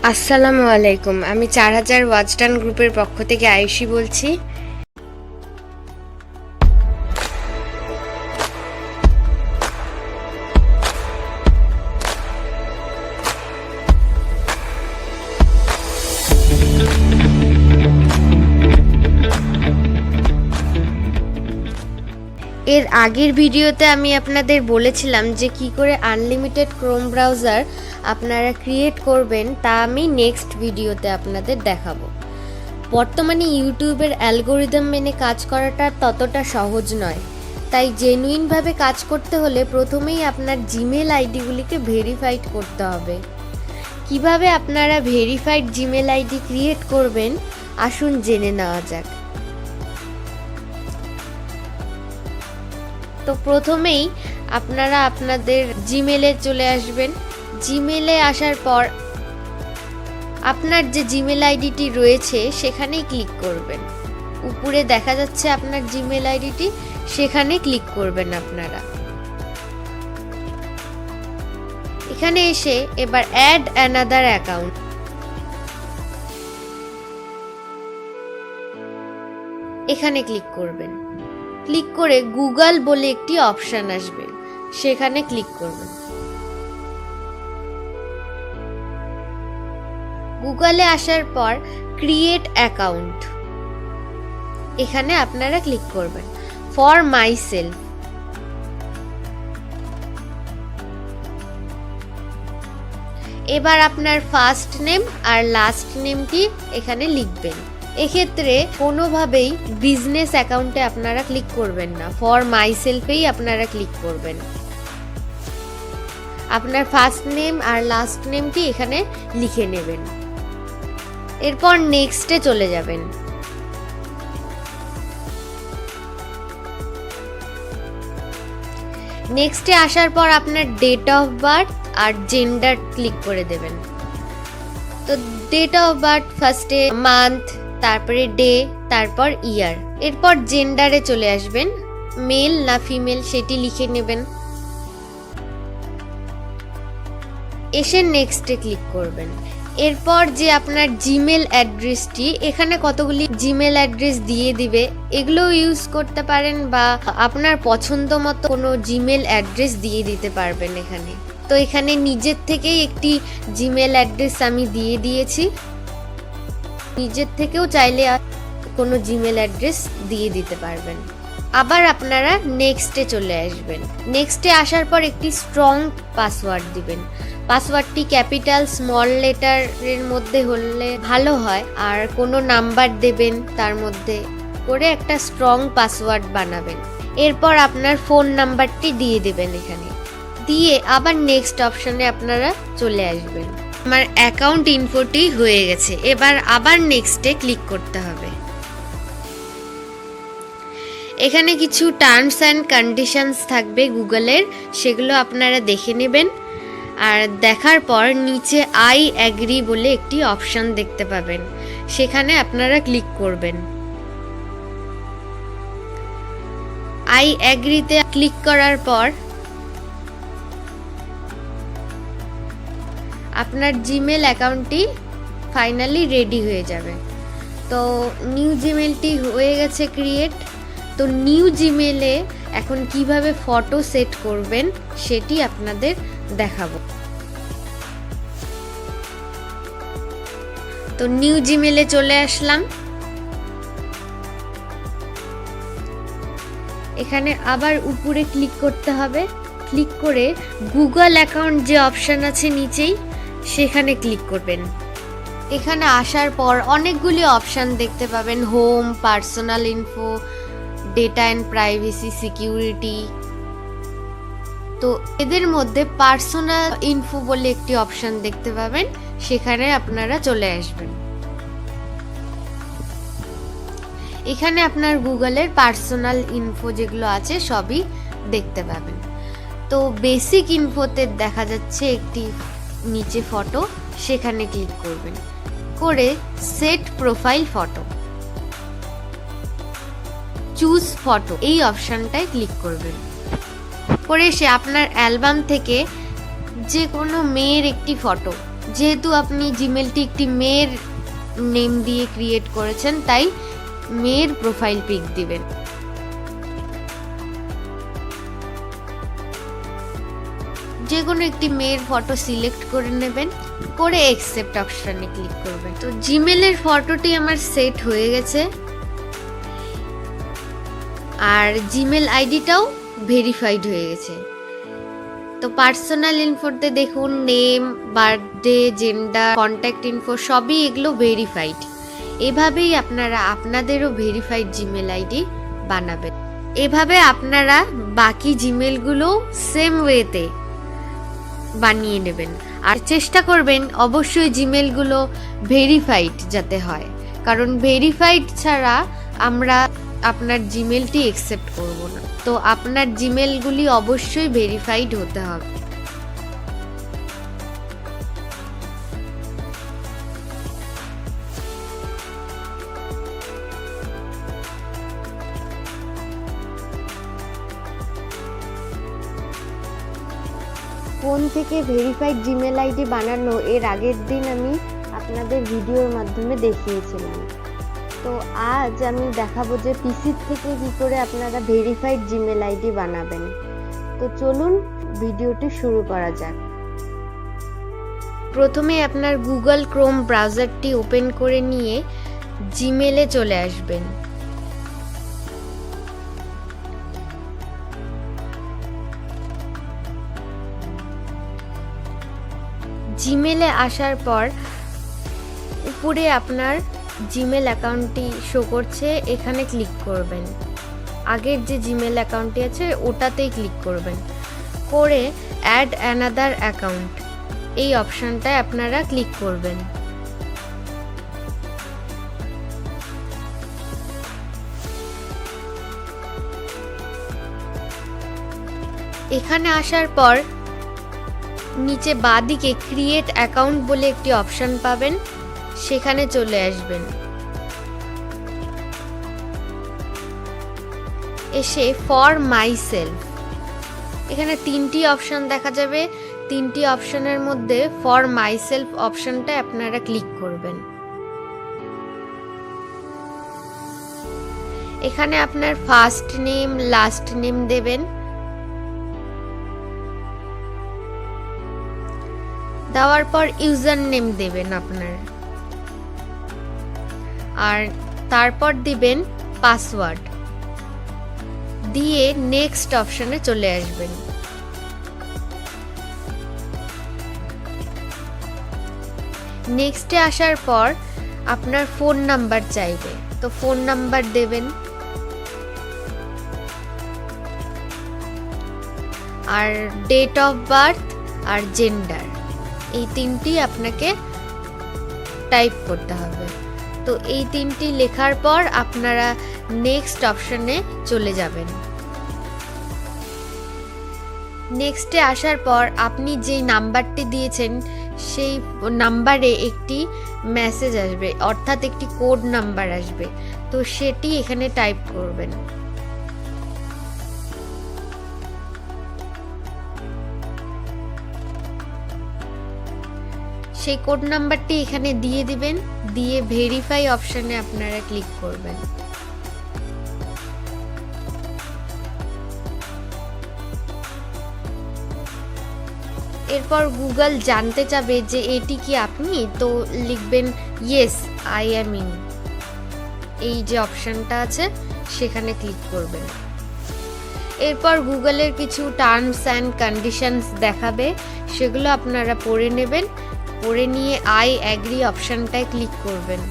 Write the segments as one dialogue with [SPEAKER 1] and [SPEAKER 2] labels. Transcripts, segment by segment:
[SPEAKER 1] আসসালামু আলাইকুম। আমি 4000 ওয়াচটান গ্রুপের পক্ষ থেকে আয়ুষী বলছি। এর আগের ভিডিওতে আমি আপনাদের বলেছিলাম যে কি করে আনলিমিটেড ক্রোম ব্রাউজার আপনারা ক্রিয়েট করবেন, তা আমি নেক্সট ভিডিওতে আপনাদের দেখাবো। বর্তমানে ইউটিউবের অ্যালগোরিদম মেনে কাজ করাটা ততটা সহজ নয়, তাই জেনুইনভাবে কাজ করতে হলে প্রথমেই আপনার জিমেল আইডিগুলিকে ভেরিফাইড করতে হবে। কিভাবে আপনারা ভেরিফাইড জিমেল আইডি ক্রিয়েট করবেন আসুন জেনে নেওয়া যাক। তো প্রথমেই আপনারা আপনাদের জিমেলে চলে আসবেন। জিমেলে আসার পর আপনার যে জিমেল আইডিটি রয়েছে সেখানেই ক্লিক করবেন। উপরে দেখা যাচ্ছে আপনার জিমেল আইডিটি, সেখানে ক্লিক করবেন আপনারা। এখানে এসে এবার অ্যাড অ্যানাদার অ্যাকাউন্ট, এখানে ক্লিক করবেন। ক্লিক করে গুগল বলে একটি অপশন আসবে, সেখানে ক্লিক করবেন। গুগলে আসার পর ক্রিয়েট অ্যাকাউন্ট, এখানে আপনারা ক্লিক করবেন। ফর মাই সেলফ, এবার আপনার ফার্স্ট নেম আর লাস্ট নেমটি এখানে লিখবেন। এক্ষেত্রে কোনোভাবেই বিজনেস অ্যাকাউন্টে আপনারা ক্লিক করবেন না, ফর মাই সেলফেই আপনারা ক্লিক করবেন। আপনার ফার্স্ট নেম আর লাস্ট নেমটি এখানে লিখে নেবেন। এরপর নেক্সটে চলে যাবেন। নেক্সটে আসার পর আপনার ডেট অফ বার্থ আর জেন্ডার ক্লিক করে দেবেন। তো ডেট অফ বার্থ ফার্স্টে মান্থ, তারপরে ডে, তারপর ইয়ার। এরপর জেন্ডারে চলে আসবেন, মেল না ফিমেল সেটি লিখে নেবেন। এসে নেক্সটে ক্লিক করবেন। এরপর যে আপনার জিমেল অ্যাড্রেসটি, এখানে কতগুলি জিমেল অ্যাড্রেস দিয়ে দিবে, এগুলো ইউজ করতে পারেন বা আপনার পছন্দ মতো কোনো জিমেল অ্যাড্রেস দিয়ে দিতে পারবেন এখানে। তো এখানে নিজের থেকেই একটি জিমেল অ্যাড্রেস আমি দিয়ে দিয়েছি। নিজের থেকেও চাইলে কোনো জিমেল অ্যাড্রেস দিয়ে দিতে পারবেন। আবার আপনারা নেক্সটে চলে আসবেন। নেক্সটে আসার পর একটি স্ট্রং পাসওয়ার্ড দিবেন। পাসওয়ার্ডটি ক্যাপিটাল স্মল লেটারের মধ্যে হলে ভালো হয়, আর কোনো নাম্বার দেবেন তার মধ্যে করে একটা স্ট্রং পাসওয়ার্ড বানাবেন। এরপর আপনার ফোন নাম্বারটি দিয়ে দেবেন এখানে, দিয়ে আবার নেক্সট অপশনে আপনারা চলে আসবেন। আমার অ্যাকাউন্ট ইনফোটি হয়ে গেছে, এবার আবার নেক্সটে ক্লিক করতে হবে। এখানে কিছু টার্মস অ্যান্ড কন্ডিশনস থাকবে গুগলের, সেগুলো আপনারা দেখে নেবেন। আর দেখার পর নিচে আই অ্যাগ্রি বলে একটি অপশন দেখতে পাবেন, সেখানে আপনারা ক্লিক করবেন। আই অ্যাগ্রিতে ক্লিক করার পর আপনার জিমেল অ্যাকাউন্টটি ফাইনালি রেডি হয়ে যাবে। তো নিউ জিমেলটি হয়ে গেছে ক্রিয়েট। তো নিউ জিমেলে এখন কিভাবে ফটো সেট করবেন সেটি আপনাদের দেখাবো। তো নিউ জিমেলে চলে আসলাম। এখানে আবার উপরে ক্লিক করতে হবে। ক্লিক করে গুগল অ্যাকাউন্ট যে অপশন আছে নিচেই, সেখানে ক্লিক করবেন। এখানে আসার পর অনেকগুলি অপশন দেখতে পাবেন, home, personal info, data and privacy, security. তো এদের মধ্যে পার্সোনাল ইনফো বলে একটি অপশন দেখতে পাবেন, সেখানে আপনারা চলে আসবেন। এখানে আপনার গুগলের পার্সোনাল ইনফো যেগুলো আছে সবই দেখতে পাবেন। তো বেসিক ইনফোতে দেখা যাচ্ছে একটি নিচে ফটো, সেখানে ক্লিক করবেন। করে set profile photo, choose photo এই অপশনটায় ক্লিক করবেন। করে সে আপনার অ্যালবাম থেকে যে কোনো মেয়ের একটি ফটো যেহেতু আপনি জিমেলটি একটি মেয়ের নেম দিয়ে ক্রিয়েট করেছেন, তাই মেয়ের প্রোফাইল পিক দিবেন। যে কোনো একটি মেয়ের ফটো সিলেক্ট করে নেবেন, করে অ্যাকসেপ্ট অপশনে ক্লিক করবেন। তো জিমেলের ফটোটি আমার সেট হয়ে গেছে, আর জিমেল আইডিটাও ভেরিফাইড হয়ে গেছে। তো পার্সোনাল ইনফোতে দেখুন name, birthday, gender, contact info সবই এগুলো ভেরিফাইড। এভাবেই আপনারা আপনাদেরও ভেরিফাইড জিমেল আইডি বানাবেন। এভাবে আপনারা বাকি জিমেলগুলো সেম ওয়েতে বানিয়ে নেবেন, আর চেষ্টা করবেন অবশ্যই জিমেলগুলো ভেরিফাইড যাতে হয়, কারণ ভেরিফাইড ছাড়া আমরা আপনার জিমেলটি অ্যাকসেপ্ট করব না। তো আপনার জিমেলগুলি অবশ্যই ভেরিফাইড হতে হবে। ফোন থেকে ভেরিফাইড জিমেল আইডি বানানো এর আগের দিন আমি আপনাদের ভিডিওর মাধ্যমে দেখিয়েছিলাম। তো আজ আমি দেখাবো যে পিসি থেকে কি করে আপনারা ভেরিফাইড জিমেল আইডি বানাবেন। তো চলুন ভিডিওটি শুরু করা যাক। প্রথমে আপনার গুগল ক্রোম ব্রাউজারটি ওপেন করে নিয়ে জিমেলে চলে আসবেন। জিমেলে আসার পর উপরে আপনার জিমেল অ্যাকাউন্টটি শো করছে, এখানে ক্লিক করবেন। আগের যে জিমেল অ্যাকাউন্টটি আছে ওটাতেই ক্লিক করবেন, করে অ্যাড অ্যানাদার অ্যাকাউন্ট এই অপশানটায় আপনারা ক্লিক করবেন। এখানে আসার পর নিচে বাঁদিকে ক্রিয়েট অ্যাকাউন্ট বলে একটি অপশন পাবেন, সেখানে চলে আসবেন। এসে ফর মাই সেলফ এখানে 3টি অপশন দেখা যাবে। 3টি অপশনের মধ্যে ফর মাই সেলফ অপশনটা আপনারা ক্লিক করবেন। এখানে আপনার ফার্স্ট নেম, লাস্ট নেম দেবেন। দেওয়ার পর ইউজার নেম দেবেন আপনার, আর তারপর দিবেন পাসওয়ার্ড, দিয়ে নেক্সট অপশনে চলে আসবেন। নেক্সটে আসার পর আপনার ফোন নাম্বার চাইবে, তো ফোন নাম্বার দেবেন, আর ডেট অফ বার্থ আর জেন্ডার এই 3টি আপনাকে টাইপ করতে হবে। তো এই 3টি লেখার পর আপনারা নেক্সট অপশনে চলে যাবেন। নেক্সটে আসার পর আপনি যেই নাম্বারটি দিয়েছেন সেই নাম্বারে একটি মেসেজ আসবে, অর্থাৎ একটি কোড নাম্বার আসবে, তো সেটি এখানে টাইপ করবেন। সেই কোড নাম্বারটি এখানে দিয়ে দিবেন, দিয়ে ভেরিফাই অপশনে আপনারা ক্লিক করবেন। এরপর গুগল জানতে চাবে যে এটি কি আপনি, তো লিখবেন ইয়েস আই অ্যাম ইন, এই যে অপশনটা আছে সেখানে ক্লিক করবেন। এরপর গুগলের কিছু টার্মস অ্যান্ড কন্ডিশনস দেখাবে, সেগুলো আপনারা পড়ে নেবেন। পড়ে নিয়ে আই অ্যাগ্রি অপশনটায় ক্লিক করবেন।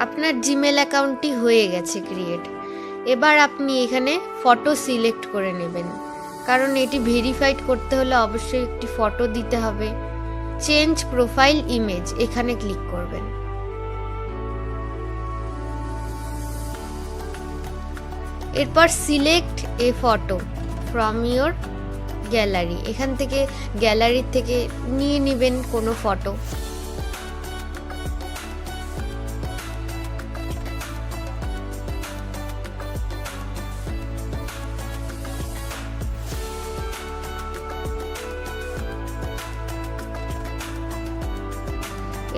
[SPEAKER 1] আপনার জিমেল অ্যাকাউন্টটি হয়ে গেছে ক্রিয়েট। এবার আপনি এখানে ফটো সিলেক্ট করে নেবেন, কারণ এটি ভেরিফাইড করতে হলে অবশ্যই একটি ফটো দিতে হবে। চেঞ্জ প্রোফাইল ইমেজ এখানে ক্লিক করবেন। এরপর select A photo from your gallery, এখান থেকে গ্যালারি থেকে নিয়ে নেবেন কোনো ফটো।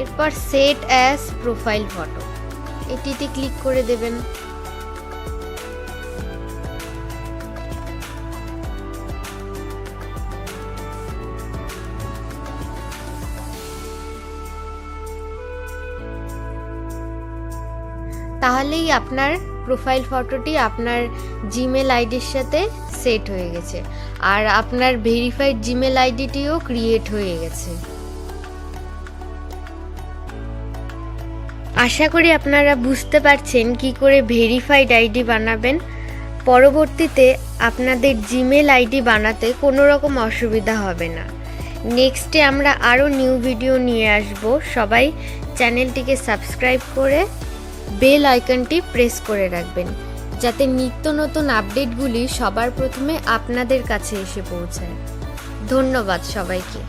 [SPEAKER 1] এরপর সেট অ্যাজ প্রোফাইল ফটো এটিতে ক্লিক করে দেবেন। তাহলেই আপনার প্রোফাইল ফটোটি আপনার জিমেল আইডির সাথে সেট হয়ে গেছে আর আপনার ভেরিফাইড জিমেল আইডিটিও ক্রিয়েট হয়ে গেছে। আশা করি আপনারা বুঝতে পারছেন কি করে ভেরিফাইড আইডি বানাবেন। পরবর্তীতে আপনাদের জিমেল আইডি বানাতে কোনো রকম অসুবিধা হবে না। নেক্সটে আমরা আরও নিউ ভিডিও নিয়ে আসব। সবাই চ্যানেলটিকে সাবস্ক্রাইব করে বেল আইকনটি প্রেস করে রাখবেন যাতে নিত্য নতুন আপডেটগুলি সবার প্রথমে আপনাদের কাছে এসে পৌঁছায়। ধন্যবাদ সবাইকে।